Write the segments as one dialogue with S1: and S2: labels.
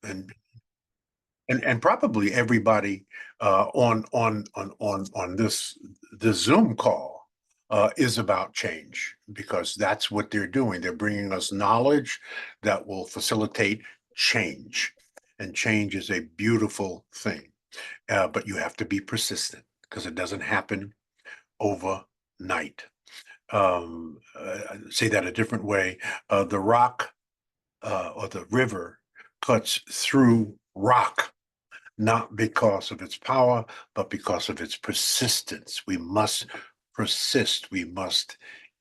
S1: and and probably everybody on this Zoom call is about change, because that's what they're doing. They're bringing us knowledge that will facilitate change, and change is a beautiful thing. But you have to be persistent, because it doesn't happen overnight. Say that a different way: the rock or the river cuts through rock, not because of its power, but because of its persistence. We must persist. We must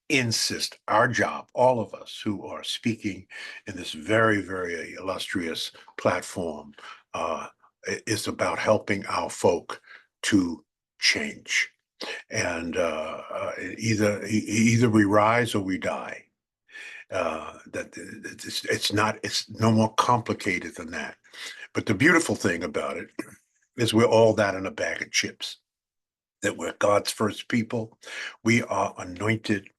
S1: insist. Our job, all of us who are speaking in this very, very illustrious platform, is about helping our folk to change. And either we rise or we die. That it's no more complicated than that. But the beautiful thing about it is we're all that in a bag of chips, that we're God's first people. We are anointed.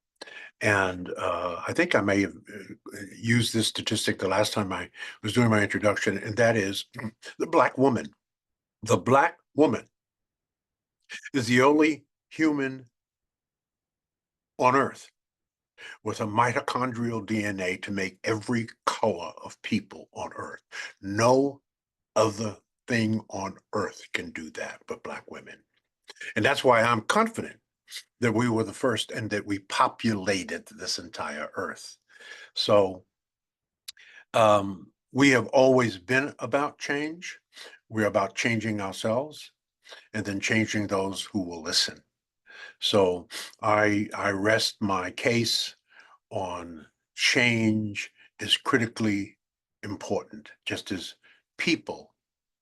S1: And I think I may have used this statistic the last time I was doing my introduction, and that is the Black woman. The Black woman is the only human on earth with a mitochondrial DNA to make every color of people on earth. No other thing on earth can do that but Black women. And that's why I'm confident that we were the first and that we populated this entire earth. So we have always been about change. We're about changing ourselves and then changing those who will listen. So I rest my case on change is critically important, just as people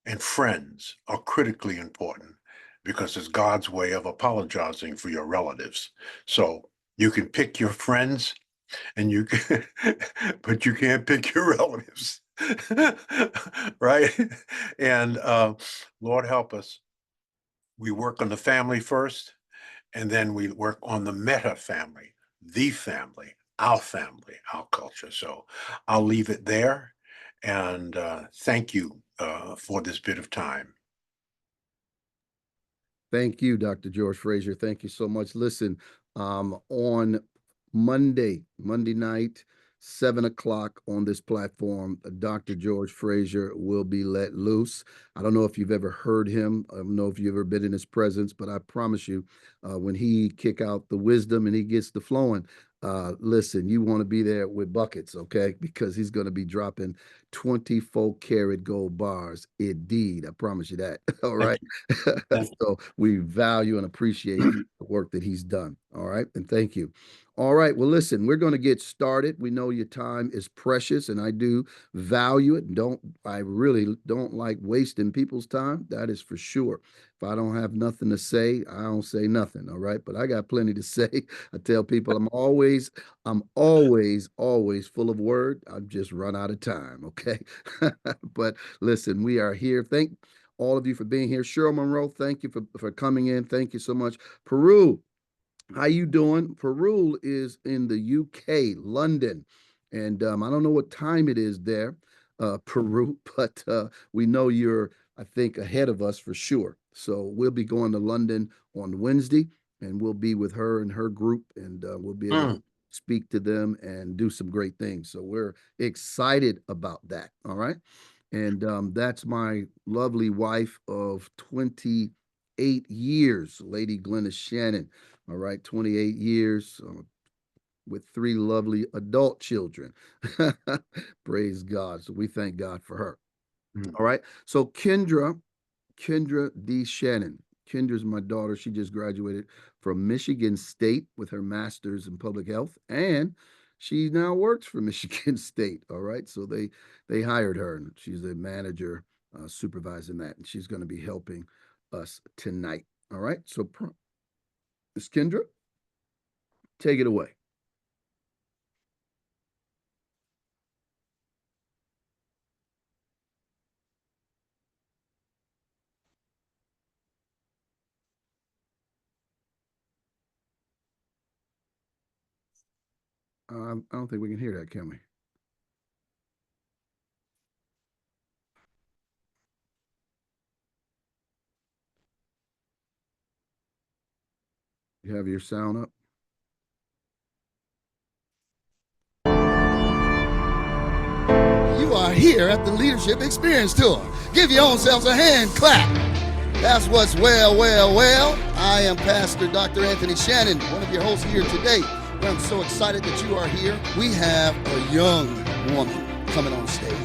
S1: and friends are critically important, because it's God's way of apologizing for your relatives. So you can pick your friends and you can, but you can't pick your relatives. Right? And Lord help us. We work on the family first, and then we work on the meta family, our culture. So I'll leave it there. And thank you for this bit of time.
S2: Thank you, Dr. George Frazier. Thank you so much. Listen, on Monday night, 7 o'clock on this platform, Dr. George Frazier will be let loose. I don't know if you've ever heard him. I don't know if you've ever been in his presence, but I promise you, when he kick out the wisdom and he gets the flowing, listen, you want to be there with buckets, okay? Because he's going to be dropping 24 karat gold bars. Indeed, I promise you that. All
S1: Thank
S2: right.
S1: you. Thank you.
S2: So we value and appreciate the work that he's done. All right. And thank you. All right. Well, listen, we're going to get started. We know your time is precious, and I do value it. I really don't like wasting people's time. That is for sure. If I don't have nothing to say, I don't say nothing. All right. But I got plenty to say. I tell people I'm always full of word. I've just run out of time. Okay. But listen, we are here. Thank all of you for being here. Cheryl Monroe, thank you for coming in. Thank you so much. Peru, how you doing? Peru is in the UK, London, and I don't know what time it is there, Peru, but we know you're, I think, ahead of us for sure. So we'll be going to London on Wednesday, and we'll be with her and her group, and we'll be able to
S1: Mm.
S2: speak to them and do some great things. So we're excited about that. All right. And that's my lovely wife of 28 years, Lady Glennis Shannon. All right, 28 years with three lovely adult children. Praise God. So we thank God for her.
S1: Mm.
S2: All right. So Kendra D. Shannon. Kendra's my daughter. She just graduated from Michigan State with her master's in public health, and she now works for Michigan State. All right. So they hired her, and she's a manager supervising that, and she's going to be helping us tonight. All right. So Miss Kendra, take it away. I don't think we can hear that, can we? You have your sound up.
S3: You are here at the Leadership Experience Tour. Give your own selves a hand clap. That's what's well. I am Pastor Dr. Anthony Shannon, one of your hosts here today. I'm so excited that you are here. We have a young woman coming on stage.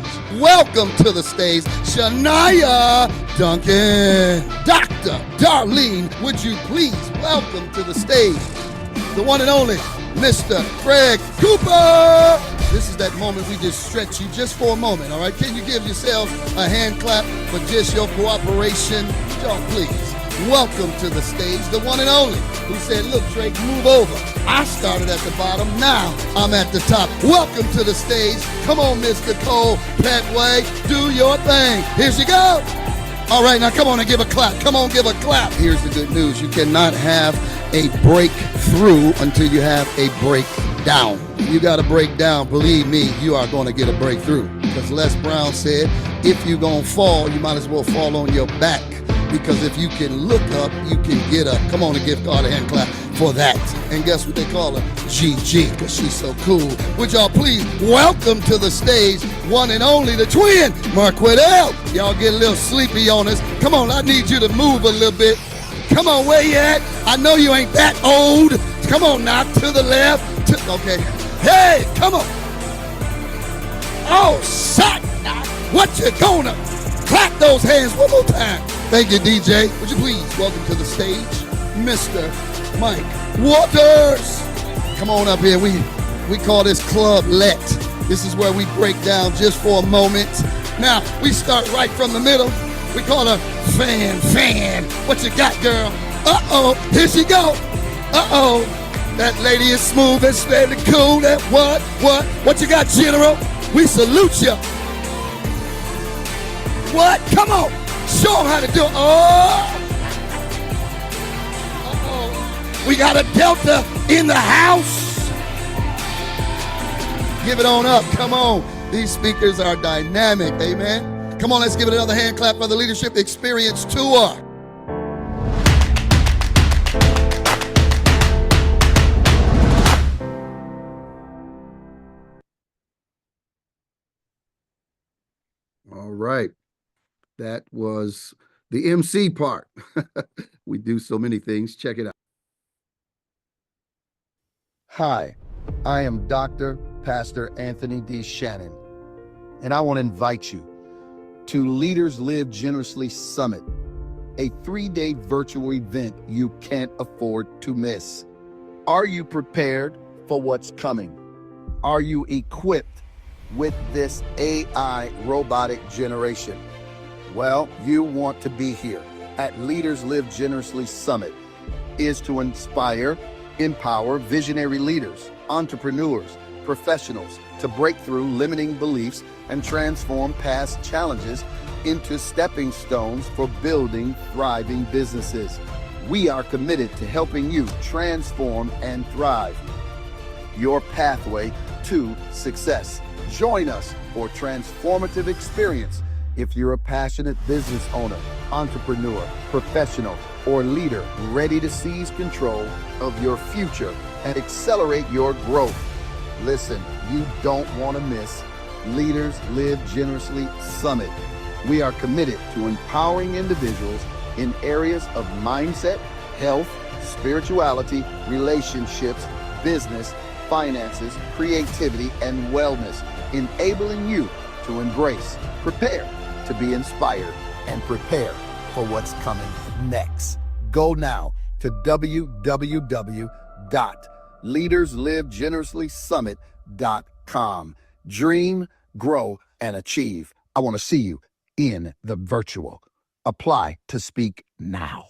S3: Welcome to the stage, Shania Duncan. Dr. Darlene, would you please welcome to the stage the one and only Mr. Craig Cooper. This is that moment we just stretch you just for a moment, all right? Can you give yourselves a hand clap for just your cooperation? Y'all, please. Welcome to the stage, the one and only, who said, look, Drake, move over. I started at the bottom, now I'm at the top. Welcome to the stage. Come on, Mr. Cole Petway, do your thing. Here you go. All right, now come on and give a clap. Come on, give a clap. Here's the good news. You cannot have a breakthrough until you have a breakdown. You got to break down. Believe me, you are going to get a breakthrough. Because Les Brown said, if you're going to fall, you might as well fall on your back. Because if you can look up, you can get up. Come on and give God a hand clap for that. And guess what they call her? GG, because she's so cool. Would y'all please welcome to the stage, one and only, the twin, Marquette. Y'all get a little sleepy on us. Come on, I need you to move a little bit. Come on, where you at? I know you ain't that old. Come on now, to the left. Okay. Hey, come on. Oh, shut now. What you gonna? Clap those hands one more time. Thank you, DJ. Would you please welcome to the stage, Mr. Mike Waters. Come on up here. We call this Club Let. This is where we break down just for a moment. Now, we start right from the middle. We call her Fan. What you got, girl? Uh-oh, here she go. Uh-oh, that lady is smooth and steady cool. That what you got, General? We salute you. What? Come on. Show them how to do it. Oh. Uh-oh. We got a Delta in the house. Give it on up. Come on. These speakers are dynamic. Amen. Come on, let's give it another hand clap for the Leadership Experience Tour.
S2: All right. That was the MC part. We do so many things. Check it out.
S3: Hi, I am Dr. Pastor Anthony D. Shannon, and I want to invite you to Leaders Live Generously Summit, a 3-day virtual event you can't afford to miss. Are you prepared for what's coming? Are you equipped with this AI robotic generation? Well, you want to be here at Leaders Live Generously Summit is to inspire, empower visionary leaders, entrepreneurs, professionals to break through limiting beliefs and transform past challenges into stepping stones for building thriving businesses. We are committed to helping you transform and thrive. Your pathway to success. Join us for transformative experience. If you're a passionate business owner, entrepreneur, professional, or leader ready to seize control of your future and accelerate your growth. Listen, you don't want to miss Leaders Live Generously Summit. We are committed to empowering individuals in areas of mindset, health, spirituality, relationships, business, finances, creativity, and wellness, enabling you to embrace, prepare to be inspired, and prepare for what's coming next. Go now to www.leaderslivegenerouslysummit.com. Dream, grow, and achieve. I want to see you in the virtual. Apply to speak now.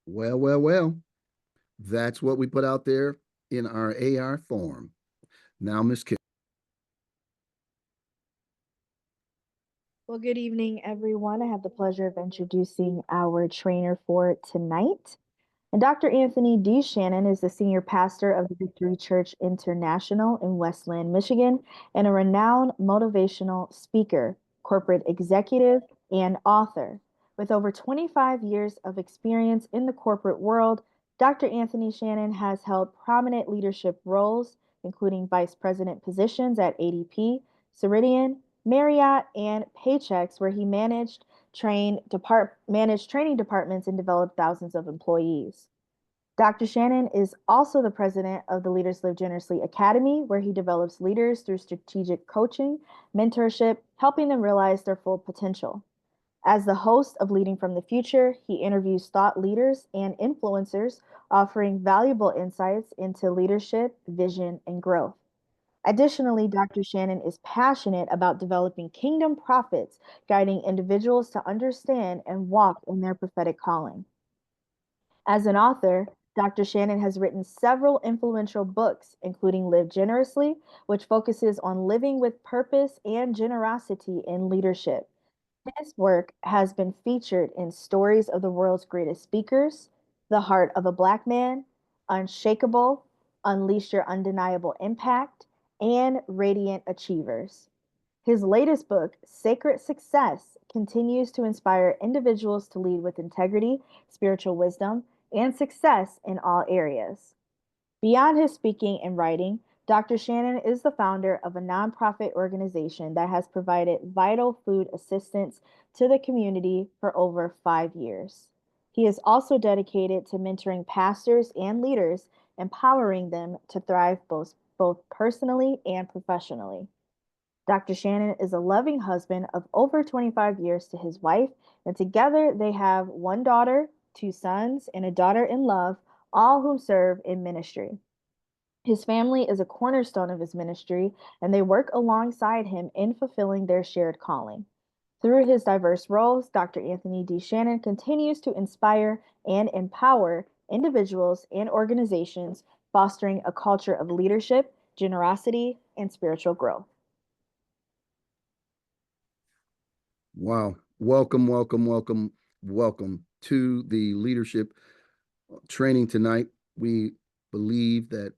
S2: Well. That's what we put out there in our AR form. Now, Miss Kim.
S4: Well, good evening, everyone. I have the pleasure of introducing our trainer for tonight. And Dr. Anthony D. Shannon is the senior pastor of the Victory Church International in Westland, Michigan, and a renowned motivational speaker, corporate executive, and author. With over 25 years of experience in the corporate world, Dr. Anthony Shannon has held prominent leadership roles, including vice president positions at ADP, Ceridian, Marriott, and Paychex, where he managed training departments and developed thousands of employees. Dr. Shannon is also the president of the Leaders Live Generously Academy, where he develops leaders through strategic coaching, mentorship, helping them realize their full potential. As the host of Leading from the Future, he interviews thought leaders and influencers, offering valuable insights into leadership, vision, and growth. Additionally, Dr. Shannon is passionate about developing kingdom prophets, guiding individuals to understand and walk in their prophetic calling. As an author, Dr. Shannon has written several influential books, including Live Generously, which focuses on living with purpose and generosity in leadership. His work has been featured in Stories of the World's Greatest Speakers, The Heart of a Black Man, Unshakable, Unleash Your Undeniable Impact, and Radiant Achievers. His latest book, Sacred Success, continues to inspire individuals to lead with integrity, spiritual wisdom, and success in all areas. Beyond his speaking and writing, Dr. Shannon is the founder of a nonprofit organization that has provided vital food assistance to the community for over 5 years. He is also dedicated to mentoring pastors and leaders, empowering them to thrive both personally and professionally. Dr. Shannon is a loving husband of over 25 years to his wife, and together they have one daughter, two sons, and a daughter in love, all whom serve in ministry. His family is a cornerstone of his ministry, and they work alongside him in fulfilling their shared calling. Through his diverse roles, Dr. Anthony D. Shannon continues to inspire and empower individuals and organizations, fostering a culture of leadership, generosity, and spiritual growth.
S2: Wow. Welcome, welcome, welcome, welcome to the leadership training tonight. We believe that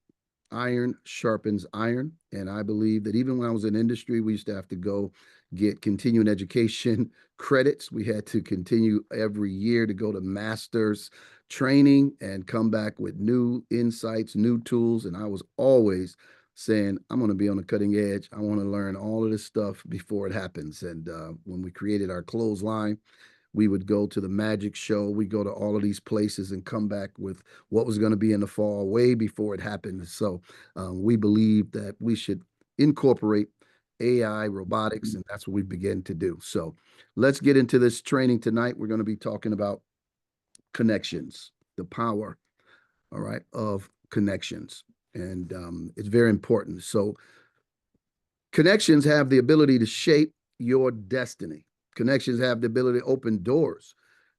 S2: iron sharpens iron. And I believe that even when I was in industry, we used to have to go get continuing education credits. We had to continue every year to go to master's training and come back with new insights, new tools. And I was always saying, I'm going to be on the cutting edge. I want to learn all of this stuff before it happens. And when we created our clothesline, we would go to the magic show. We go to all of these places and come back with what was going to be in the fall way before it happened. So we believe that we should incorporate AI, robotics, and that's what we begin to do. So let's get into this training tonight. We're going to be talking about connections, the power, all right, of connections. And it's very important. So connections have the ability to shape your destiny. Connections have the ability to open doors,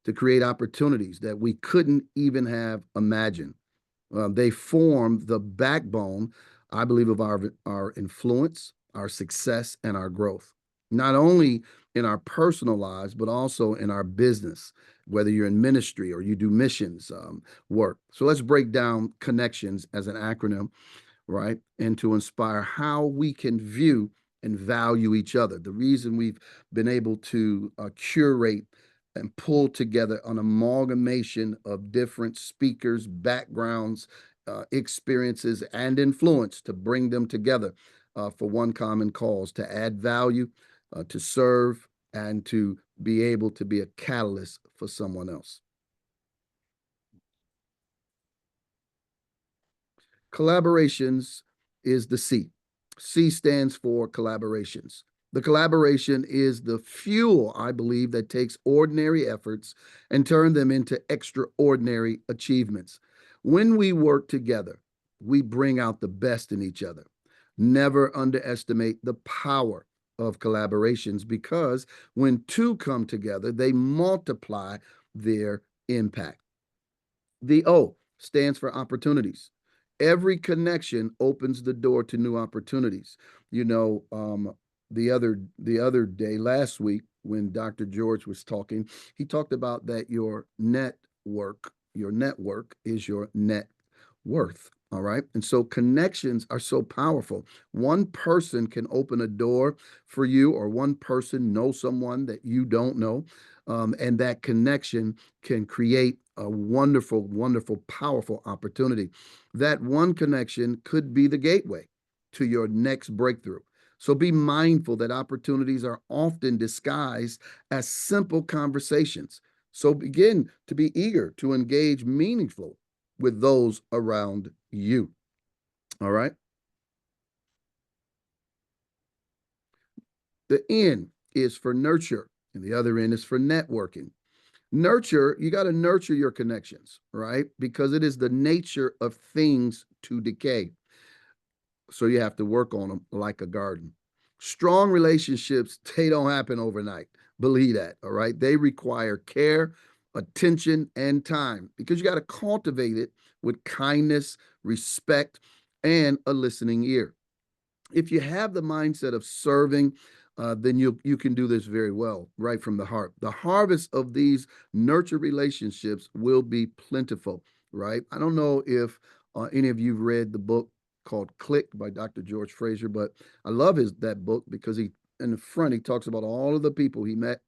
S2: to create opportunities that we couldn't even have imagined. They form the backbone, I believe, of our influence, our success, and our growth, not only in our personal lives, but also in our business, whether you're in ministry or you do missions work. So let's break down connections as an acronym, right? And to inspire how we can view and value each other. The reason we've been able to curate and pull together an amalgamation of different speakers, backgrounds, experiences, and influence to bring them together for one common cause, to add value, to serve, and to be able to be a catalyst for someone else. Collaborations is the C. C stands for collaborations. The collaboration is the fuel, I believe, that takes ordinary efforts and turn them into extraordinary achievements. When we work together, we bring out the best in each other. Never underestimate the power of collaborations, because when two come together, they multiply their impact. The O stands for opportunities. Every connection opens the door to new opportunities. You know, the other day, last week, when Dr. George was talking, he talked about that your network is your net worth. All right. And so connections are so powerful. One person can open a door for you, or one person knows someone that you don't know. And that connection can create a wonderful, wonderful, powerful opportunity. That one connection could be the gateway to your next breakthrough. So be mindful that opportunities are often disguised as simple conversations. So begin to be eager to engage meaningful with those around you. All right. The N is for nurture, and the other N is for networking. Nurture, you got to nurture your connections, right? Because it is the nature of things to decay. So you have to work on them like a garden. Strong relationships, they don't happen overnight. Believe that. All right. They require care, attention, and time, because you got to cultivate it with kindness, respect, and a listening ear. If you have the mindset of serving, then you can do this very well, right from the heart. The harvest of these nurture relationships will be plentiful, right? I don't know if any of you've read the book called Click by Dr. George Fraser, but I love that book because he, in the front, he talks about all of the people he met,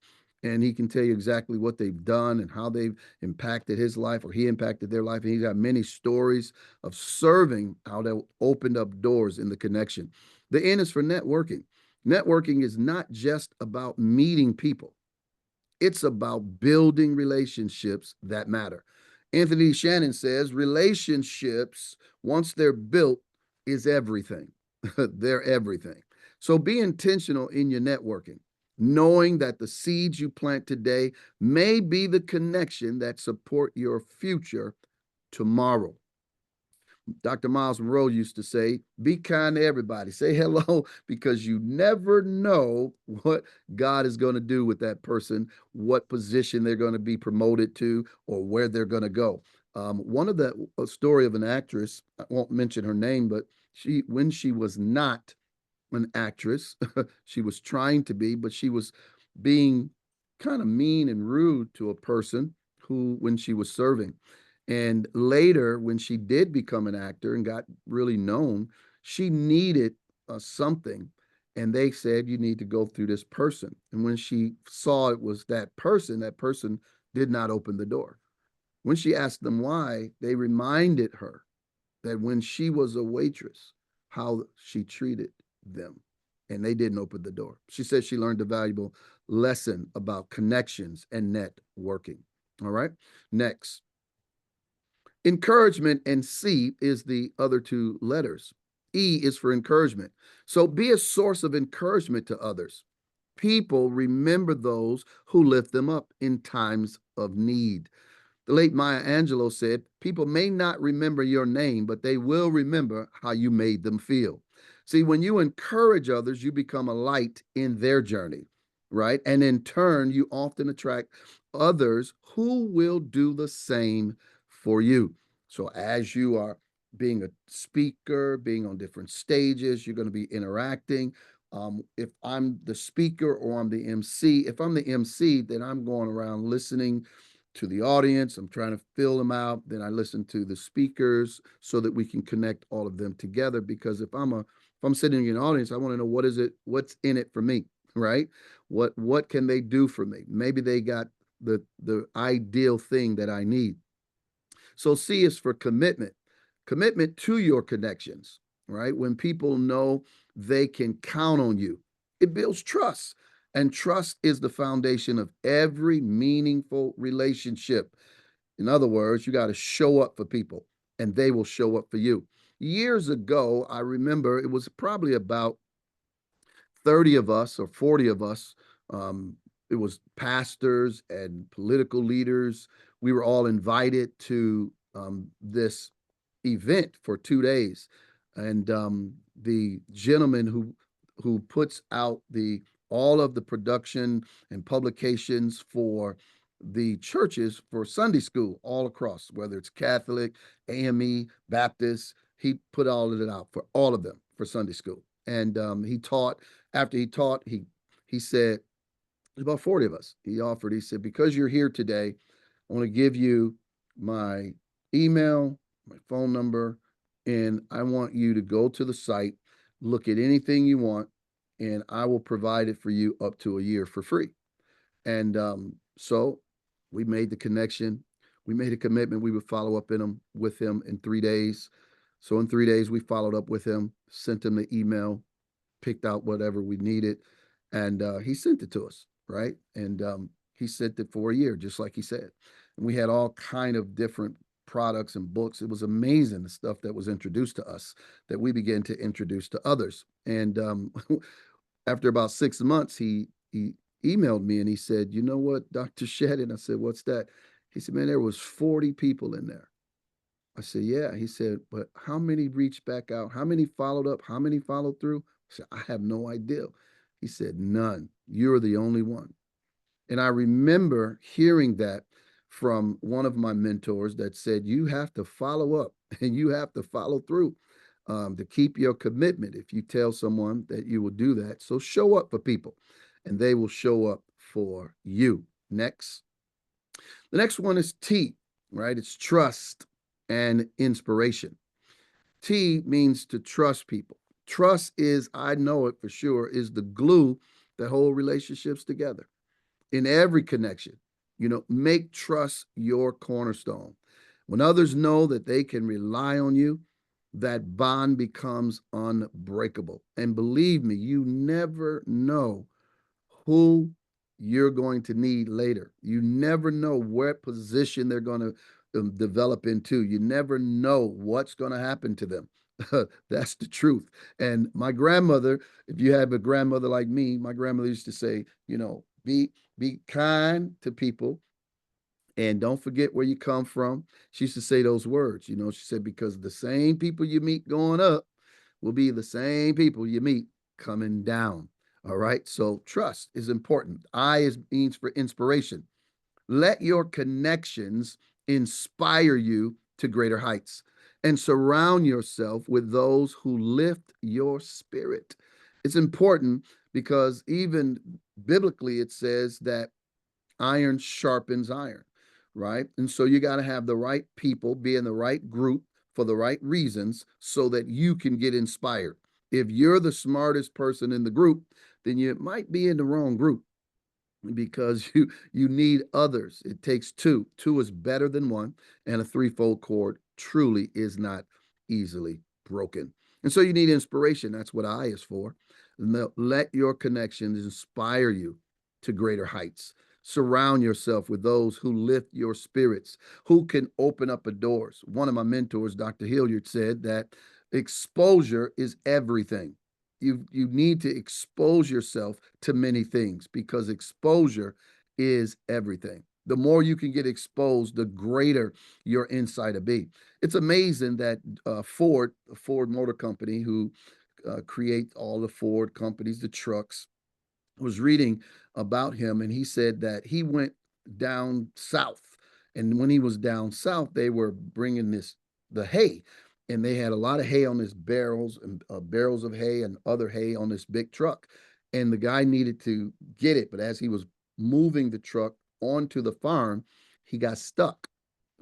S2: and he can tell you exactly what they've done and how they've impacted his life, or he impacted their life. And he's got many stories of serving, how they opened up doors in the connection. The N is for networking. Networking is not just about meeting people, it's about building relationships that matter. Anthony Shannon says relationships, once they're built, is everything. They're everything. So be intentional in your networking, knowing that the seeds you plant today may be the connection that support your future tomorrow. Dr. Miles Monroe used to say, be kind to everybody. Say hello, because you never know what God is going to do with that person, what position they're going to be promoted to, or where they're going to go. One of the a story of an actress, I won't mention her name, but when she was not an actress, she was trying to be, but she was being kind of mean and rude to a person who, when she was serving. And later, when she did become an actor and got really known, she needed something. And they said, you need to go through this person. And when she saw it was that person did not open the door. When she asked them why, they reminded her that when she was a waitress, how she treated them. And they didn't open the door. She said she learned a valuable lesson about connections and networking. All right. Next, encouragement, and C is the other two letters. E is for encouragement. So be a source of encouragement to others. People remember those who lift them up in times of need. The late Maya Angelou said, people may not remember your name, but they will remember how you made them feel. See, when you encourage others, you become a light in their journey, right? And in turn, you often attract others who will do the same for you. So as you are being a speaker, being on different stages, you're going to be interacting. If I'm the speaker or I'm the MC, if I'm the MC, then I'm going around listening to the audience. I'm trying to fill them out. Then I listen to the speakers so that we can connect all of them together. Because if I'm sitting in an audience, I want to know what's in it for me, right? What can they do for me? Maybe they got the ideal thing that I need. So C is for commitment. Commitment to your connections, right? When people know they can count on you, it builds trust. And trust is the foundation of every meaningful relationship. In other words, you got to show up for people and they will show up for you. Years ago, I remember it was probably about 30 of us or 40 of us. It was pastors and political leaders. We were all invited to this event for 2 days. And the gentleman who puts out all of the production and publications for the churches for Sunday school all across, whether it's Catholic, AME, Baptist, he put all of it out for all of them for Sunday school. And he taught. After he taught, he said, there's about 40 of us. He said, because you're here today, I want to give you my email, my phone number, and I want you to go to the site, look at anything you want, and I will provide it for you up to a year for free. And so we made the connection. We made a commitment. We would follow up with him in 3 days. So in 3 days, we followed up with him, sent him the email, picked out whatever we needed, and he sent it to us, right? And he sent it for a year, just like he said. And we had all kind of different products and books. It was amazing, the stuff that was introduced to us that we began to introduce to others. And after about 6 months, he emailed me and he said, "You know what, Dr. Shannon?" I said, "What's that?" He said, "Man, there was 40 people in there." I said, "Yeah." He said, "But how many reached back out? How many followed up? How many followed through?" I said, "I have no idea." He said, "None. You're the only one." And I remember hearing that from one of my mentors that said, "You have to follow up and you have to follow through to keep your commitment. If you tell someone that you will do that, so show up for people and they will show up for you." Next. The next one is T, right? It's trust and inspiration. T means to trust people. Trust is, I know it for sure, is the glue that hold relationships together in every connection. Make trust your cornerstone. When others know that they can rely on you, that bond becomes unbreakable. And believe me, you never know who you're going to need later. You never know what position they're going to develop into. You never know what's going to happen to them. That's the truth. And my grandmother, if you have a grandmother like me, my grandmother used to say, be kind to people and don't forget where you come from. She used to say those words, she said, because the same people you meet going up will be the same people you meet coming down. All right. So trust is important. Means for inspiration. Let your connections inspire you to greater heights and surround yourself with those who lift your spirit. It's important because even biblically, it says that iron sharpens iron, right? And so you got to have the right people, be in the right group for the right reasons so that you can get inspired. If you're the smartest person in the group, then you might be in the wrong group because you need others. It takes two. Two is better than one, and a threefold cord truly is not easily broken. And so you need inspiration. That's what I is for. Let your connections inspire you to greater heights. Surround yourself with those who lift your spirits, who can open up doors. One of my mentors, Dr. Hilliard, said that exposure is everything. You need to expose yourself to many things because exposure is everything. The more you can get exposed, the greater your insight will be. It's amazing that Ford Motor Company, who create all the Ford companies, the trucks, was reading about him, and he said that he went down south, and when he was down south, they were bringing the hay, and they had a lot of hay on this barrels and barrels of hay and other hay on this big truck, and the guy needed to get it, but as he was moving the truck onto the farm, he got stuck.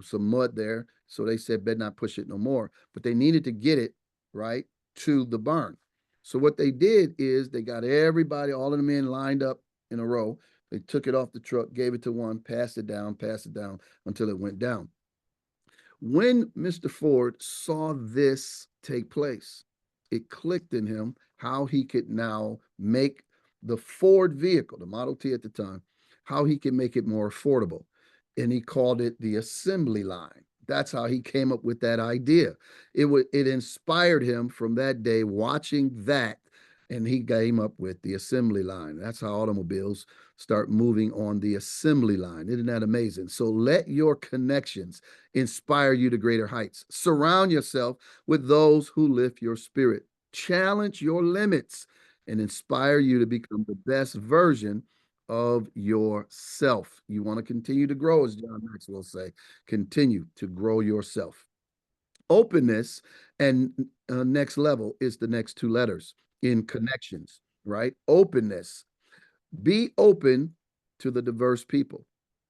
S2: Some mud there, so they said better not push it no more, but they needed to get it right to the barn. So what they did is they got everybody, all of the men lined up in a row. They took it off the truck, gave it to one, passed it down until it went down. When Mr. Ford saw this take place, it clicked in him how he could now make the Ford vehicle, the Model T at the time, how he can make it more affordable. And he called it the assembly line. That's how he came up with that idea. It inspired him from that day watching that, and he came up with the assembly line. That's how automobiles start moving on the assembly line. Isn't that amazing? So let your connections inspire you to greater heights. Surround yourself with those who lift your spirit. Challenge your limits and inspire you to become the best version of yourself. You want to continue to grow, as John Maxwell say, continue to grow yourself. Openness and next level is the next two letters in connections, right? Openness. Be open to the diverse people.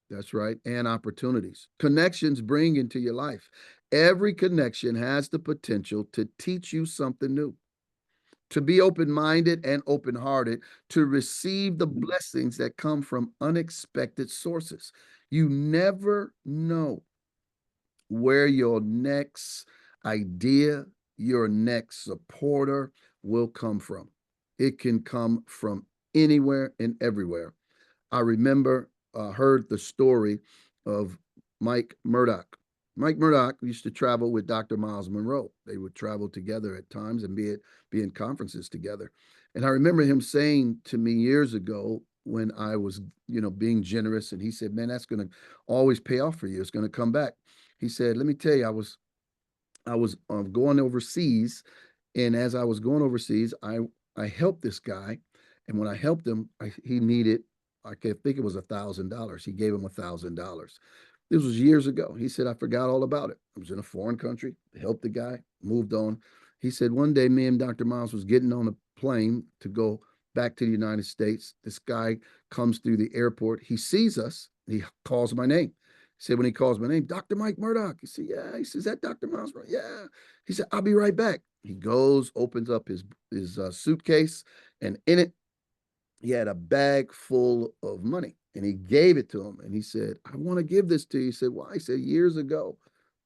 S2: That's right. And opportunities. Connections bring into your life Every connection has the potential to teach you something new, to be open-minded and open-hearted, to receive the blessings that come from unexpected sources. You never know where your next idea, your next supporter will come from. It can come from anywhere and everywhere. I remember, heard the story of Mike Murdoch. Mike Murdoch used to travel with Dr. Miles Monroe. They would travel together at times and be in conferences together. And I remember him saying to me years ago when I was, being generous, and he said, "Man, that's going to always pay off for you. It's going to come back." He said, "Let me tell you, I was going overseas, and as I was going overseas, I helped this guy, and when I helped him, he needed, I think it was $1,000. He gave him $1,000. This was years ago. He said, I forgot all about it. I was in a foreign country, helped the guy, moved on. He said, one day, me and Dr. Miles was getting on a plane to go back to the United States. This guy comes through the airport. He sees us. He calls my name. He said, when he calls my name, Dr. Mike Murdoch. He said, yeah. He says, is that Dr. Miles? Yeah. He said, I'll be right back. He goes, opens up his suitcase, and in it, he had a bag full of money, and he gave it to him. And he said, I want to give this to you. He said, why? He said, years ago,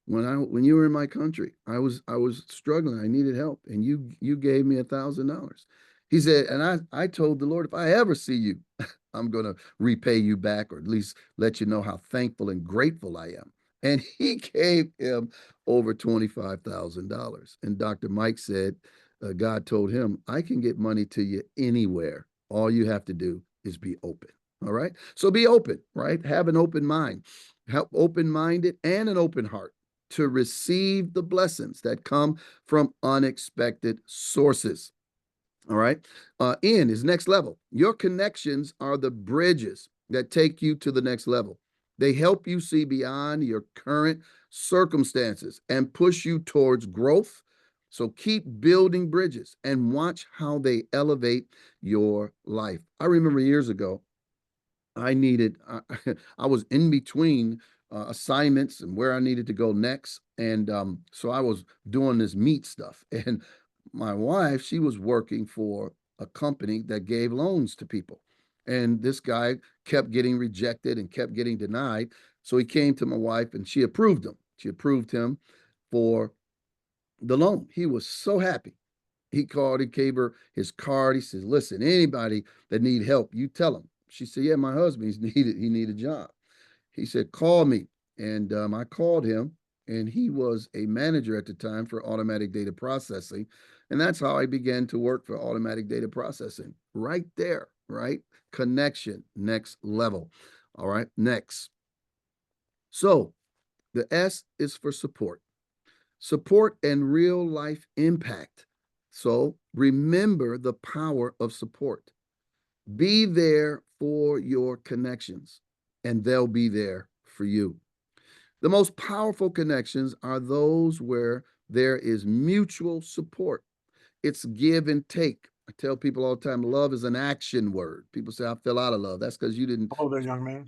S2: when you were in my country, I was struggling. I needed help, and you gave me $1,000. He said, and I told the Lord, if I ever see you, I'm going to repay you back, or at least let you know how thankful and grateful I am. And he gave him over $25,000. And Dr. Mike said, God told him, I can get money to you anywhere. All you have to do is be open. All right. So be open, right? Have an open mind, have open-minded and an open heart to receive the blessings that come from unexpected sources. All right. N is next level. Your connections are the bridges that take you to the next level. They help you see beyond your current circumstances and push you towards growth. So keep building bridges and watch how they elevate your life. I remember years ago, I was in between assignments and where I needed to go next. And so I was doing this meat stuff. And my wife, she was working for a company that gave loans to people. And this guy kept getting rejected and kept getting denied. So he came to my wife and she approved him. She approved him for the loan. He was so happy. He called, he gave her his card. He says, listen, anybody that need help, you tell them. She said, yeah, my husband, he need a job. He said, call me. And I called him, and he was a manager at the time for automatic data processing. And that's how I began to work for automatic data processing. Right there, right? Connection, next level. All right, next. So the S is for support. Support and real life impact. So remember the power of support. Be there for your connections, and they'll be there for you. The most powerful connections are those where there is mutual support. It's give and take. I tell people all the time, love is an action word. People say, I fell out of love. That's because you didn't.
S1: Oh, that young man.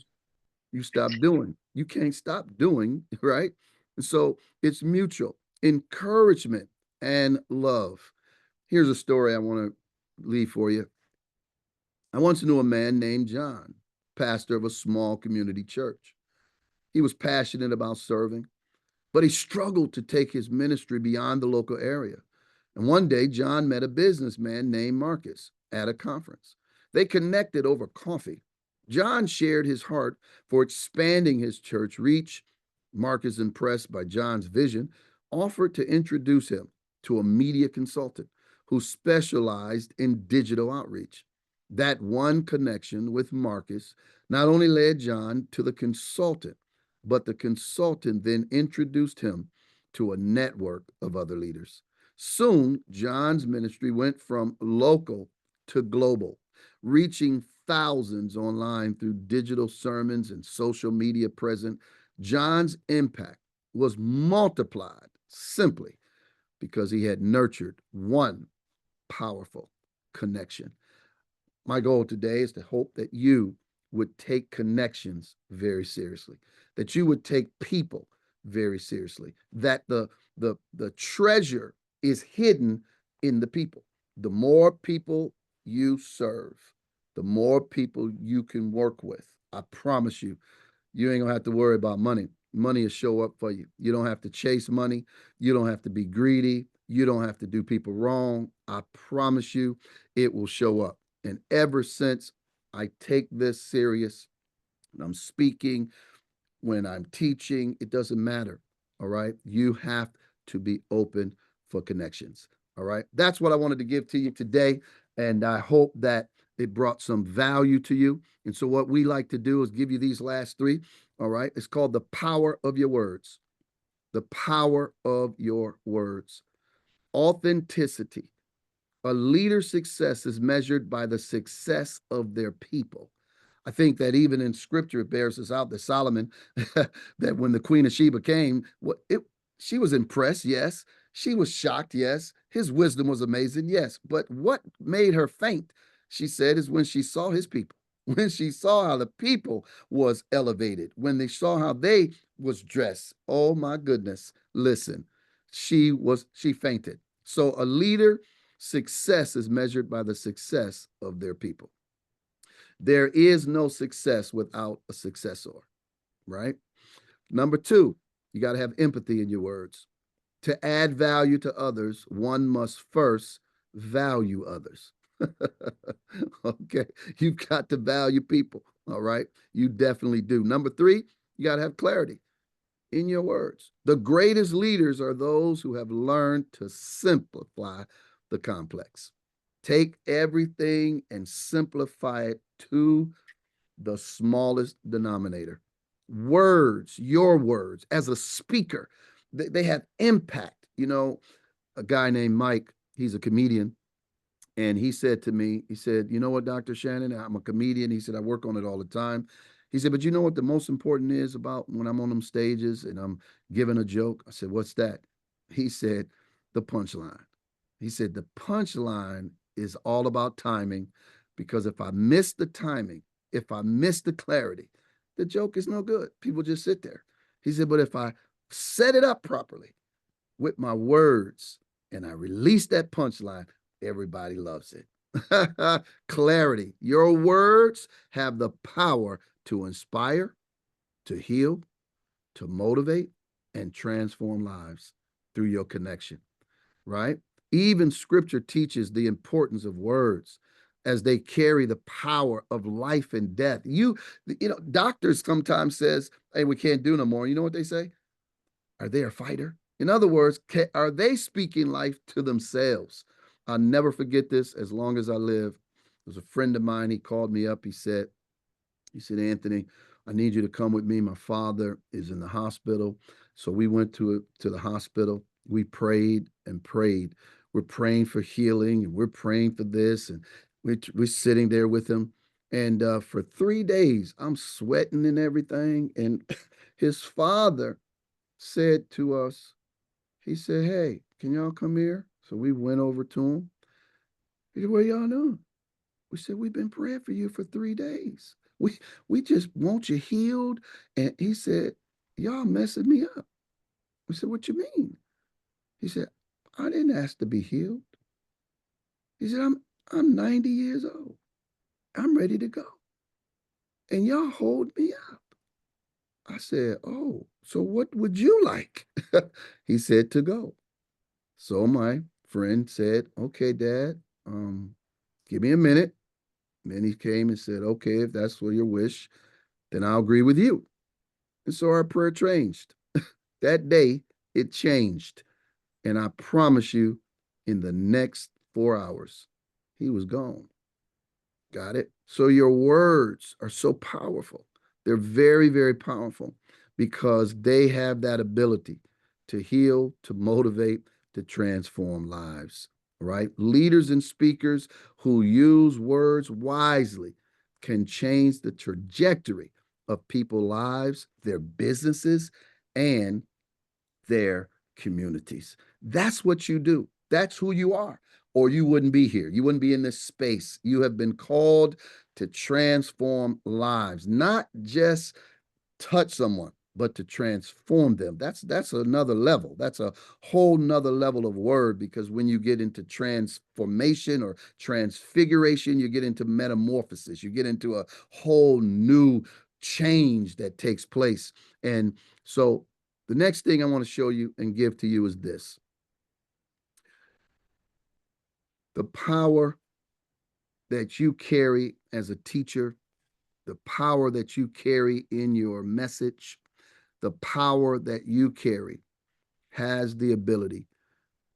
S2: You stop doing. You can't stop doing, right? And so it's mutual encouragement and love. Here's a story I want to leave for you. I once knew a man named John, pastor of a small community church. He was passionate about serving, but he struggled to take his ministry beyond the local area. And one day, John met a businessman named Marcus at a conference. They connected over coffee. John shared his heart for expanding his church reach. Marcus, impressed by John's vision, offered to introduce him to a media consultant who specialized in digital outreach. That one connection with Marcus not only led John to the consultant, but the consultant then introduced him to a network of other leaders. Soon, John's ministry went from local to global, reaching thousands online through digital sermons and social media presence. John's impact was multiplied simply because he had nurtured one powerful connection. My goal today is to hope that you would take connections very seriously, that you would take people very seriously. That the treasure is hidden in the people. The more people you serve, the more people you can work with. I promise you, you ain't gonna have to worry about money. Money will show up for you. You don't have to chase money. You don't have to be greedy. You don't have to do people wrong. I promise you, it will show up. And ever since I take this serious, and I'm speaking, when I'm teaching, it doesn't matter. All right. You have to be open for connections. All right. That's what I wanted to give to you today. And I hope that it brought some value to you. And so, what we like to do is give you these last three. All right. It's called the power of your words. The power of your words. Authenticity. A leader's success is measured by the success of their people. I think that even in scripture, it bears us out that Solomon, that when the Queen of Sheba came, she was impressed, yes. She was shocked, yes. His wisdom was amazing, yes. But what made her faint, she said, is when she saw his people, when she saw how the people was elevated, when they saw how they was dressed. Oh my goodness. Listen, she fainted. So a leader success is measured by the success of their people. There is no success without a successor, right? Number two, you got to have empathy in your words. To add value to others, one must first value others. Okay, you've got to value people, all right? You definitely do. Number three, you got to have clarity in your words. The greatest leaders are those who have learned to simplify the complex. Take everything and simplify it to the smallest denominator. Words, your words, as a speaker, they have impact. You know, a guy named Mike, he's a comedian. And he said to me, he said, you know what, Dr. Shannon, I'm a comedian. He said, I work on it all the time. He said, but you know what the most important is about when I'm on them stages and I'm giving a joke? I said, what's that? He said, the punchline. He said, the punchline is all about timing, because if I miss the timing, if I miss the clarity, the joke is no good. People just sit there. He said, but if I set it up properly with my words and I release that punchline, everybody loves it. Clarity. Your words have the power to inspire, to heal, to motivate, and transform lives through your connection, right? Even scripture teaches the importance of words as they carry the power of life and death. Doctors sometimes says, hey, we can't do no more. You know what they say? Are they a fighter? In other words, are they speaking life to themselves? I'll never forget this as long as I live. There's a friend of mine. He called me up. He said, Anthony, I need you to come with me. My father is in the hospital. So we went to the hospital. We prayed and prayed. We're praying for healing, and we're praying for this. And we're sitting there with him. And for 3 days, I'm sweating and everything. And his father said to us, he said, hey, can y'all come here? So we went over to him. He said, what y'all doing? We said, we've been praying for you for 3 days. We just want you healed. And he said, y'all messing me up. We said, what you mean? He said, I didn't ask to be healed. He said, I'm 90 years old. I'm ready to go. And y'all hold me up. I said, oh, so what would you like? He said, to go. So my friend said, okay, Dad, give me a minute. And then he came and said, okay, if that's what your wish, then I'll agree with you. And so our prayer changed. That day, it changed. And I promise you, in the next 4 hours, he was gone. Got it? So your words are so powerful. They're very, very powerful because they have that ability to heal, to motivate, to transform lives, right? Leaders and speakers who use words wisely can change the trajectory of people's lives, their businesses, and their communities. That's what you do. That's who you are. Or you wouldn't be here. You wouldn't be in this space. You have been called to transform lives, not just touch someone, but to transform them. That's another level. That's a whole nother level of word, because when you get into transformation or transfiguration, you get into metamorphosis, you get into a whole new change that takes place. And so the next thing I want to show you and give to you is this: the power that you carry as a teacher, the power that you carry in your message, the power that you carry has the ability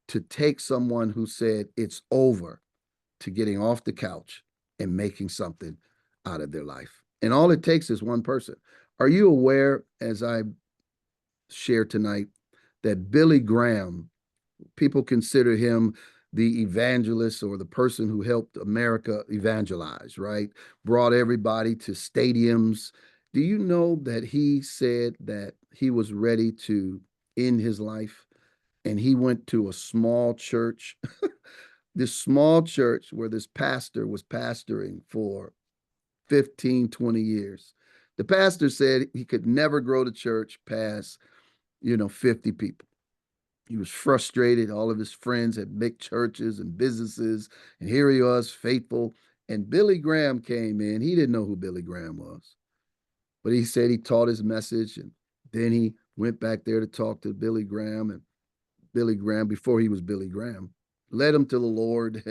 S2: to take someone who said it's over to getting off the couch and making something out of their life. And all it takes is one person. Are you aware, as I share tonight, that Billy Graham, people consider him the evangelist or the person who helped America evangelize, right? Brought everybody to stadiums. Do you know that he said that he was ready to end his life? And he went to a small church, this small church where this pastor was pastoring for 15, 20 years. The pastor said he could never grow the church past, 50 people. He was frustrated. All of his friends had big churches and businesses, and here he was, faithful. And Billy Graham came in. He didn't know who Billy Graham was, but he said he taught his message, and then he went back there to talk to Billy Graham. And Billy Graham, before he was Billy Graham, led him to the Lord.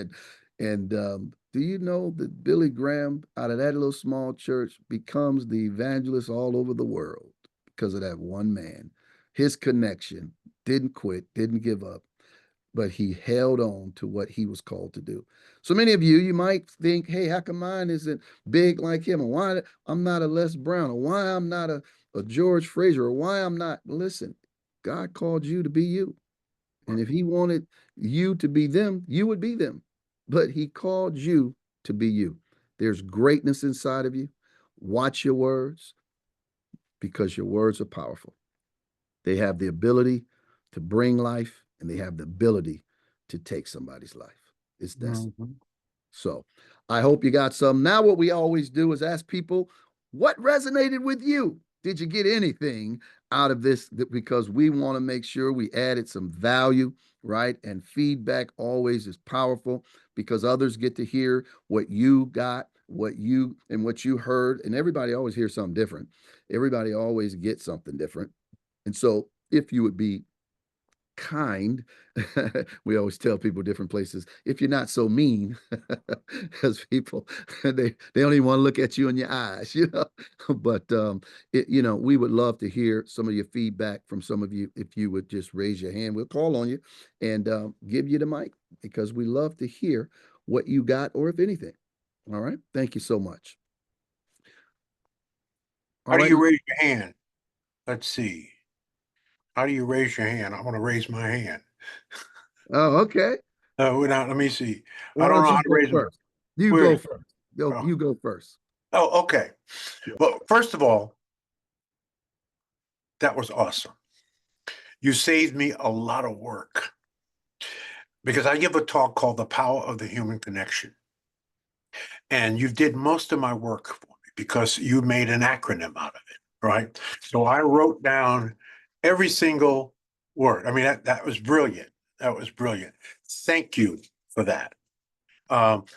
S2: And do you know that Billy Graham, out of that little small church, becomes the evangelist all over the world because of that one man? His connection, didn't quit, didn't give up, but he held on to what he was called to do. So many of you, you might think, hey, how come mine isn't big like him? Or why I'm not a Les Brown? Or why I'm not a George Fraser? Or why I'm not? Listen, God called you to be you. And if he wanted you to be them, you would be them. But he called you to be you. There's greatness inside of you. Watch your words, because your words are powerful. They have the ability to bring life, and they have the ability to take somebody's life. It's destiny.
S1: Mhm.
S2: So I hope you got some. Now, what we always do is ask people, what resonated with you? Did you get anything out of this? Because we want to make sure we added some value, right? And feedback always is powerful, because others get to hear what you got, what you heard. And everybody always hears something different. Everybody always gets something different. And so if you would be kind, we always tell people different places, if you're not so mean, because people, they don't even want to look at you in your eyes, but we would love to hear some of your feedback from some of you. If you would just raise your hand, we'll call on you and give you the mic, because we love to hear what you got, or if anything. All right, thank you so much.
S1: How do you raise your hand? Let's see. How do you raise your hand? I want to raise my hand.
S2: Oh, okay.
S1: Let me see. I
S2: Why
S1: don't
S2: don't
S1: know
S2: you
S1: how to
S2: go
S1: raise them.
S2: first? You
S1: Where?
S2: go first.
S1: Oh,
S2: You go first.
S1: oh, okay.
S2: Yeah.
S1: Well, first of all, that was awesome. You saved me a lot of work, because I give a talk called The Power of the Human Connection. And you did most of my work for me, because you made an acronym out of it, right? So I wrote down every single word. I mean, that was brilliant. That was brilliant. Thank you for that.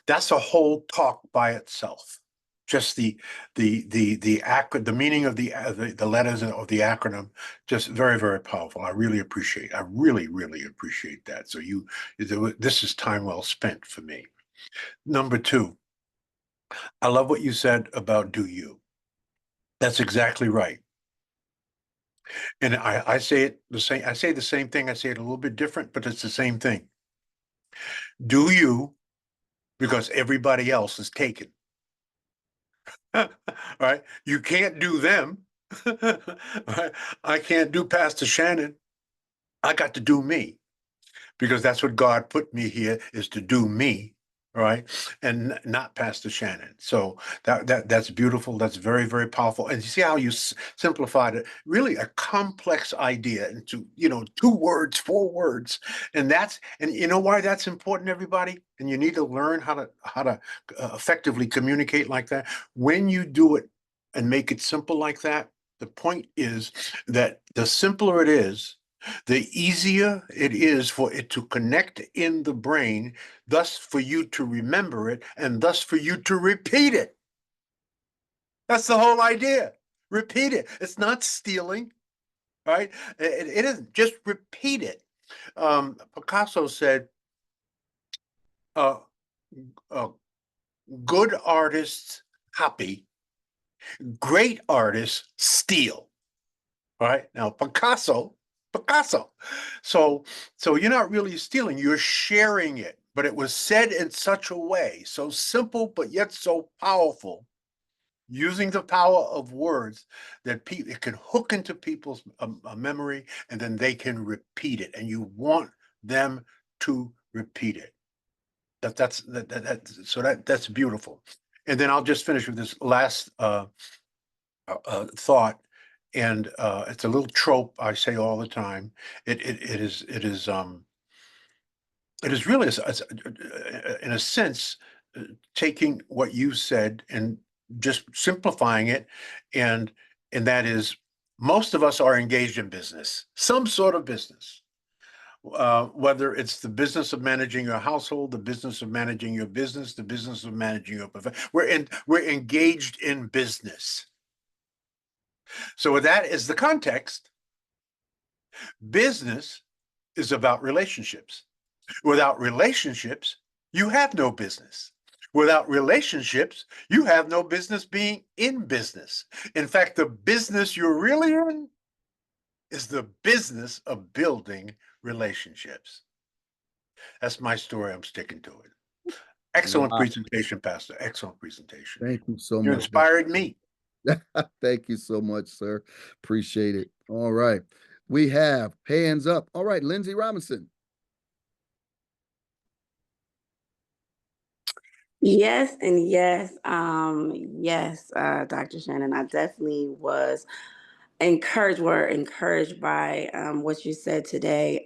S1: That's a whole talk by itself. Just the meaning of the letters of the acronym, just very, very powerful. I really appreciate. I really, really appreciate that. So this is time well spent for me. Number two, I love what you said about do you. That's exactly right. And I say it the same. I say the same thing. I say it a little bit different, but it's the same thing. Do you, because everybody else is taken. Right? You can't do them. Right? I can't do Pastor Shannon. I got to do me, because that's what God put me here, is to do me, right? And not Pastor Shannon. So that's beautiful. That's very, very powerful. And you see how you simplified it, really a complex idea into, 2 words, 4 words. And you know why that's important, everybody? And you need to learn how to effectively communicate like that. When you do it and make it simple like that, The point is that the simpler it is, the easier it is for it to connect in the brain, thus for you to remember it, and thus for you to repeat it. That's the whole idea. Repeat it. It's not stealing, right? It isn't. Just repeat it. Picasso said, uh, uh, good artists copy, great artists steal. Right? Now, Picasso. So you're not really stealing, you're sharing it, but it was said in such a way, so simple, but yet so powerful, using the power of words that it can hook into people's memory, and then they can repeat it, and you want them to repeat it. That's beautiful. And then I'll just finish with this last thought, and it's a little trope I say all the time. It is really in a sense taking what you said and just simplifying it, and that is, most of us are engaged in business, some sort of business. Whether it's the business of managing your household, the business of managing your business, the business of managing your profession, we're engaged in business. So with that as the context, business is about relationships. Without relationships, you have no business. Without relationships, you have no business being in business. In fact, the business you're really in is the business of building relationships. That's my story. I'm sticking to it. Excellent
S2: Wow.
S1: presentation, Pastor. Excellent presentation.
S2: Thank you so
S1: You
S2: much.
S1: inspired me.
S2: Thank you so much, sir. Appreciate it. All right. We have hands up. All right, Lindsay Robinson.
S5: Yes, and yes. Yes, Dr. Shannon, I definitely was encouraged by what you said today.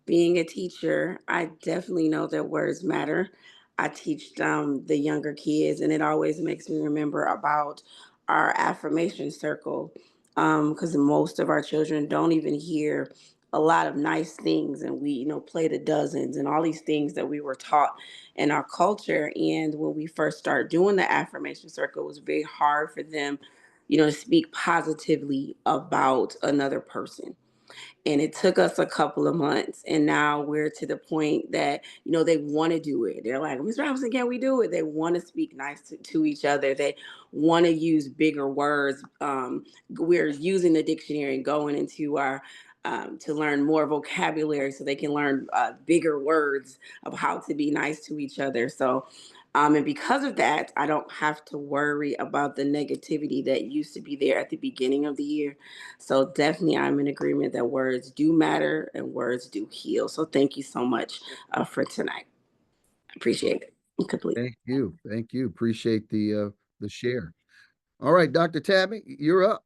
S5: Being a teacher, I definitely know that words matter. I teach the younger kids, and it always makes me remember about our affirmation circle, because most of our children don't even hear a lot of nice things, and we, play the dozens and all these things that we were taught in our culture. And when we first started doing the affirmation circle, it was very hard for them, to speak positively about another person. And it took us a couple of months, and now we're to the point that they want to do it. They're like, Ms. Robinson, can we do it? They want to speak nice to each other. They want to use bigger words. We're using the dictionary and going into our to learn more vocabulary so they can learn bigger words of how to be nice to each other. So and because of that, I don't have to worry about the negativity that used to be there at the beginning of the year. So definitely, I'm in agreement that words do matter and words do heal. So thank you so much for tonight. Appreciate it. Complete.
S2: Thank you. Thank you. Appreciate the share. All right, Dr. Tabby, you're up.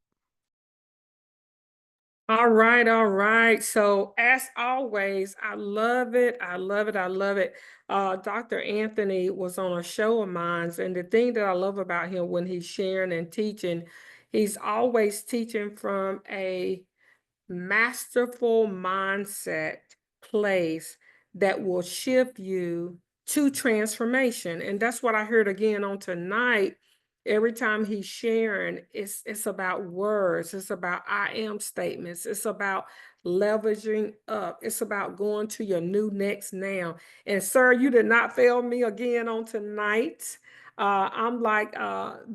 S6: All right, all right. So as always, I love it. I love it. I love it. Dr. Anthony was on a show of mine, and the thing that I love about him when he's sharing and teaching, he's always teaching from a masterful mindset place that will shift you to transformation. And that's what I heard again on tonight. Every time he's sharing, it's about words, it's about I am statements, it's about leveraging up, it's about going to your new next now. And sir, you did not fail me again on tonight. I'm like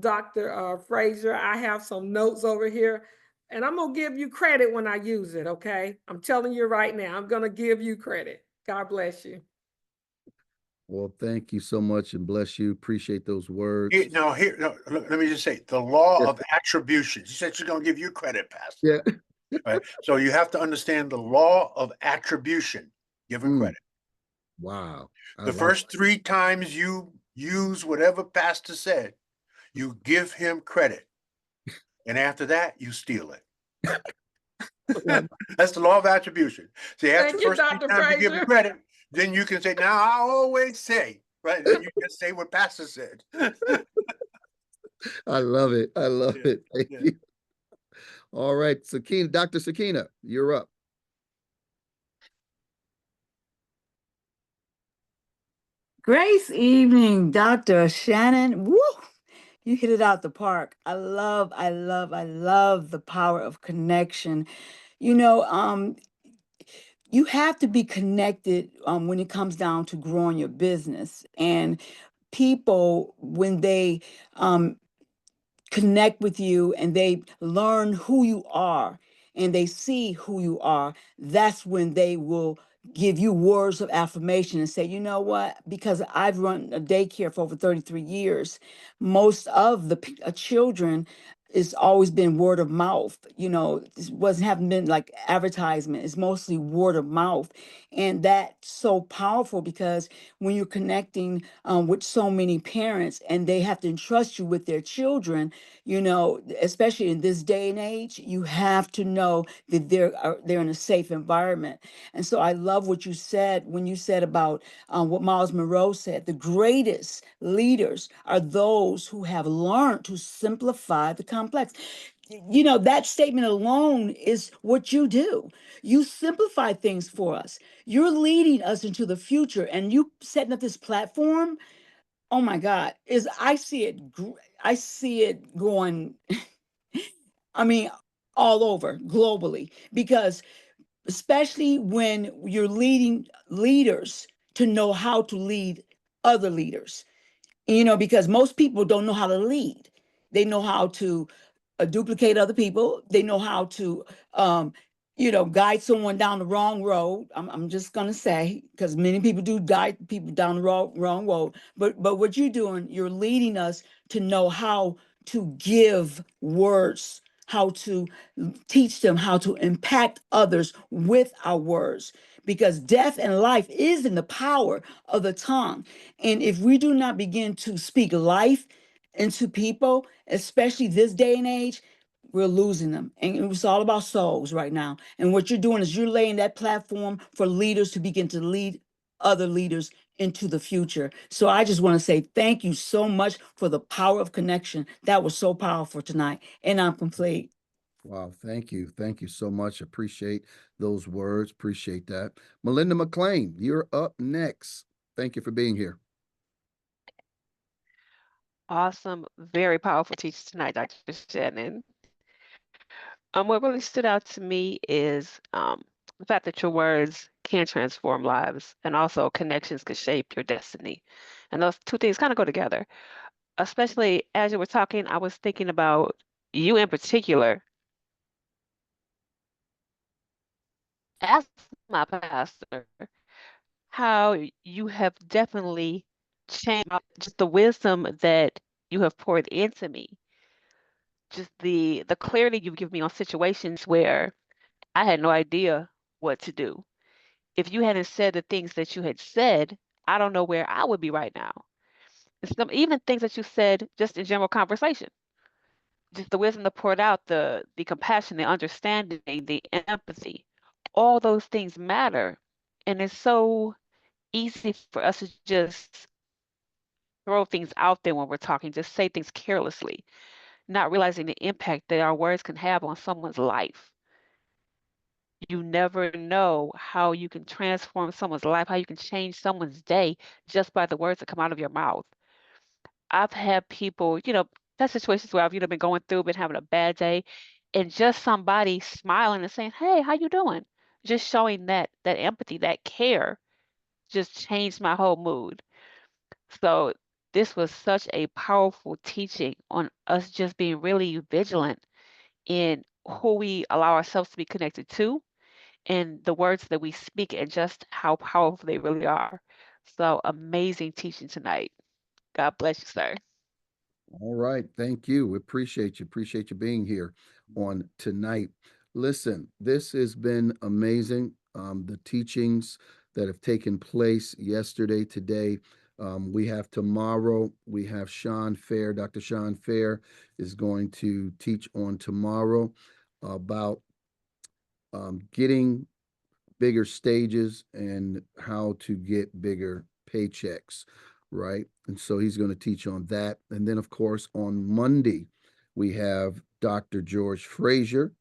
S6: Dr. Frazier. I have some notes over here, and I'm going to give you credit when I use it, okay? I'm telling you right now, I'm going to give you credit. God bless you.
S2: Well, thank you so much, and bless you. Appreciate those words.
S1: No, let me just say, the law
S2: Yeah.
S1: of attribution. She said she's going to give you credit, Pastor.
S2: Yeah.
S1: Right? So you have to understand the law of attribution. Give him credit.
S2: Wow.
S1: The first 3 times you use whatever Pastor said, you give him credit. And after that, you steal it. That's the law of attribution. See, after
S6: Thank
S1: the
S6: you,
S1: first 3
S6: Dr.
S1: times you give him
S6: Frazier.
S1: credit, then you can say, now I always say, right? Then you can say what Pastor said.
S2: I love it. I love it. Thank you. All right, Sakina, Dr. Sakina, you're up.
S7: Grace evening, Dr. Shannon. Woo! You hit it out the park. I love the power of connection. You know, you have to be connected when it comes down to growing your business. And people, when they connect with you and they learn who you are and they see who you are, that's when they will give you words of affirmation and say, you know what? Because I've run a daycare for over 33 years, most of the children, it's always been word of mouth. You know, this wasn't haven't been like advertisement. It's mostly word of mouth, and that's so powerful because when you're connecting with so many parents and they have to entrust you with their children, you know, especially in this day and age, you have to know that they're in a safe environment. And so I love what you said when you said about what Miles Monroe said. The greatest leaders are those who have learned to simplify the complex. You know, that statement alone is what you do. You simplify things for us. You're leading us into the future, and you setting up this platform. Oh my God, is I see it. I see it going. I mean, all over globally because especially when you're leading leaders to know how to lead other leaders, you know, because most people don't know how to lead. They know how to duplicate other people. They know how to, you know, guide someone down the wrong road. I'm just gonna say because many people do guide people down the wrong road. But what you're doing, you're leading us to know how to give words, how to teach them how to impact others with our words. Because death and life is in the power of the tongue. And if we do not begin to speak life into people, especially this day and age, we're losing them. And it's all about souls right now. And what you're doing is you're laying that platform for leaders to begin to lead other leaders into the future. So I just want to say thank you so much for the power of connection. That was so powerful tonight. And I'm complete.
S2: Wow, thank you. Thank you so much. Appreciate those words. Appreciate that. Melinda McLean, you're up next. Thank you for being here.
S8: Awesome, very powerful teacher tonight, Dr. Shannon. What really stood out to me is the fact that your words can transform lives and also connections can shape your destiny. And those two things kind of go together. Especially as you were talking, I was thinking about you in particular as my pastor, how you have definitely changed just the wisdom that you have poured into me, just the clarity you've given me on situations where I had no idea what to do. If you hadn't said the things that you had said, I don't know where I would be right now. And some even things that you said just in general conversation, just the wisdom that poured out, the compassion, the understanding, the empathy, all those things matter. And it's so easy for us to just throw things out there when we're talking, just say things carelessly, not realizing the impact that our words can have on someone's life. You never know how you can transform someone's life, how you can change someone's day just by the words that come out of your mouth. I've had people, that situations where I've, been going through, been having a bad day, and just somebody smiling and saying, "Hey, how you doing?" Just showing that empathy, that care, just changed my whole mood. So this was such a powerful teaching on us just being really vigilant in who we allow ourselves to be connected to and the words that we speak and just how powerful they really are. So amazing teaching tonight. God bless you, sir.
S2: All right. Thank you. We appreciate you. Appreciate you being here on tonight. Listen, this has been amazing. The teachings that have taken place yesterday, today. We have tomorrow, we have Sean Fair. Dr. Sean Fair is going to teach on tomorrow about getting bigger stages and how to get bigger paychecks, right? And so he's going to teach on that. And then, of course, on Monday, we have Dr. George Frazier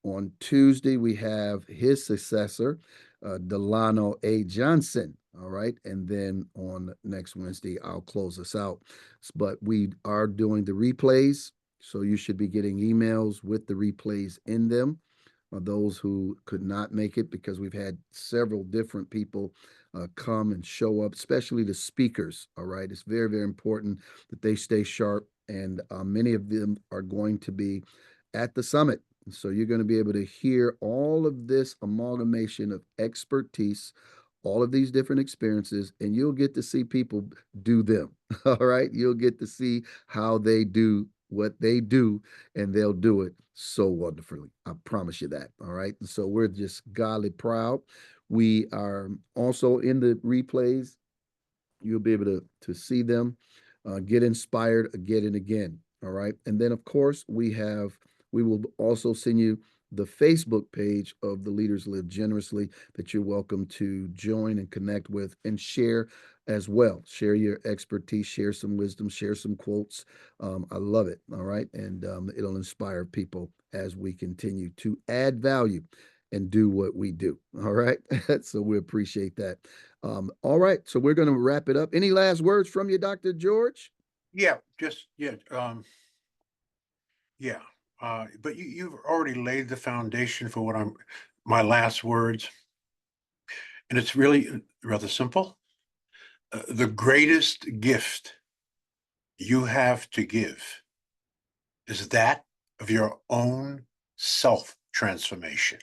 S2: On Tuesday, we have his successor, Delano A. Johnson. All right. And then on next Wednesday, I'll close us out. But we are doing the replays. So you should be getting emails with the replays in them. Those who could not make it, because we've had several different people come and show up, especially the speakers. All right. It's very, very important that they stay sharp. And many of them are going to be at the summit. So you're going to be able to hear all of this amalgamation of expertise, all of these different experiences, and you'll get to see people do them. All right. You'll get to see how they do what they do, and they'll do it so wonderfully. I promise you that. All right. So we're just godly proud. We are also in the replays. You'll be able to see them, get inspired again and again. All right. And then, of course, we will also send you the Facebook page of the Leaders Live Generously that you're welcome to join and connect with and share as well. Share your expertise, share some wisdom, share some quotes. I love it. All right. And it'll inspire people as we continue to add value and do what we do. All right. So we appreciate that. All right. So we're going to wrap it up. Any last words from you, Dr. George?
S1: Yeah, but you've already laid the foundation for my last words, and it's really rather simple. The greatest gift you have to give is that of your own self-transformation.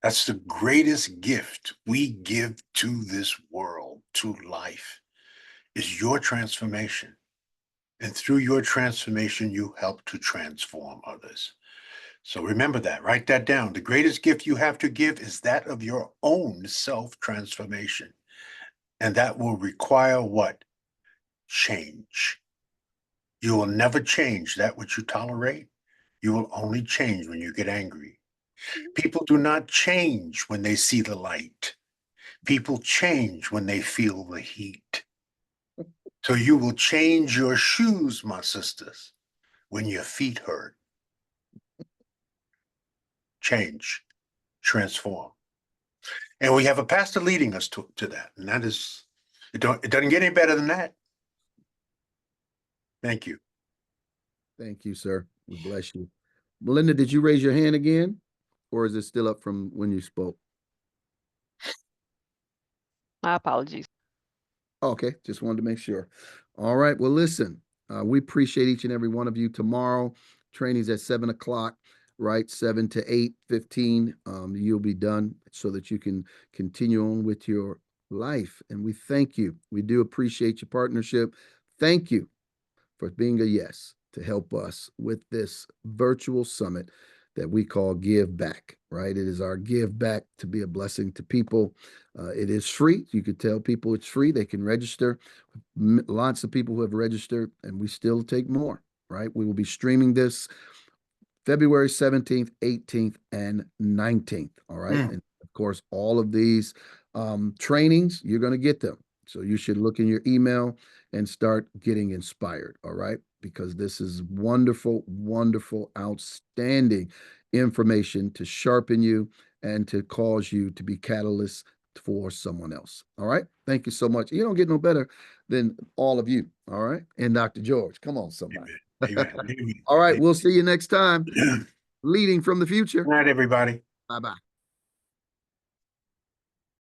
S1: That's the greatest gift we give to this world, to life, is your transformation. And through your transformation, you help to transform others. So remember that, write that down. The greatest gift you have to give is that of your own self-transformation. And that will require what? Change. You will never change that which you tolerate. You will only change when you get angry. People do not change when they see the light. People change when they feel the heat. So you will change your shoes, my sisters, when your feet hurt. Change, transform. And we have a pastor leading us to that. And that is, it doesn't get any better than that. Thank you.
S2: Thank you, sir. We bless you. Melinda, did you raise your hand again? Or is it still up from when you spoke?
S8: My apologies.
S2: Okay, just wanted to make sure. All right. Well, listen, we appreciate each and every one of you. Tomorrow, training's at 7 o'clock, right? 7 to 8:15. You'll be done so that you can continue on with your life. And we thank you. We do appreciate your partnership. Thank you for being a yes to help us with this virtual summit that we call Give Back, right? It is our give back to be a blessing to people. It is free. You could tell people it's free. They can register. Lots of people who have registered, and we still take more, right? We will be streaming this February 17th, 18th, and 19th. All right. And of course, all of these trainings, you're going to get them. So you should look in your email and start getting inspired. All right. Because this is wonderful, wonderful, outstanding information to sharpen you and to cause you to be catalysts for someone else. All right. Thank you so much. You don't get no better than all of you. All right. And Dr. George, come on, somebody.
S1: Amen. Amen.
S2: All right. We'll see you next time. Leading from the future.
S1: Good night, everybody.
S2: Bye-bye.